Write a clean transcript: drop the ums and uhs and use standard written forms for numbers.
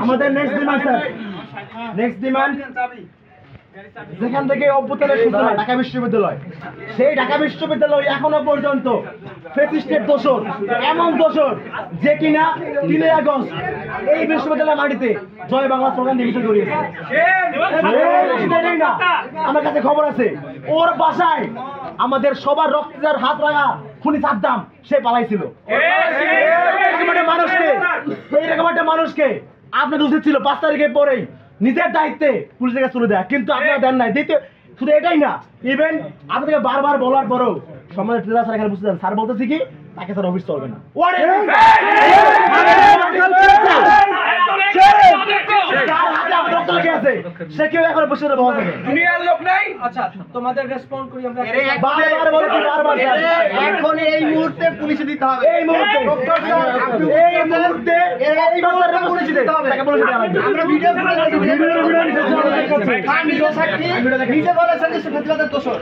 আমাদের next demand যেখান থেকে অভ্যুত্থানের সূচনা ঢাকা বিশ্ববিদ্যালয়, সেই ঢাকা বিশ্ববিদ্যালয় এখনো পর্যন্ত ফ্যাসিস্টের দোষর, এমন দোষর যে কিনা 3 আগস্ট এই বিশ্ববিদ্যালয়ের মাটিতে জয় বাংলা স্লোগান দিয়ে মিছিল করিয়েছে। না, আমার কাছে খবর আছে, ওর বাসায় আমাদের সবার রক্তের হাত রাখা খুনি সাদ্দাম সে পালাইছিল। এইরকম একটা মানুষকে আপনাদের উচিত ছিল 5 তারিখের পরেই নিজের দায়িত্বে পুলিশের কাছে তুলে দেয়া, কিন্তু আপনারা দেন নাই। দ্বিতীয় শুধু এটাই না, ইভেন আপনাদেরকে বারবার বলার পরেও সমাজের ট্রেলার স্যার এখানে বুঝতে দেন, স্যার বলতেছি কি তাকে স্যার অফিস চলবে না। সে কেউ এখন বসে দুনিয়ার লোক নাই। আচ্ছা, তোমাদের রেসপন্ড করি আমরা এখন এই মুহূর্তে পুলিশে দিতে হবে। এই মুহূর্তে পুলিশে দিতে হবে। আমরা ভিডিও নিজে বলেছেন যে দোষর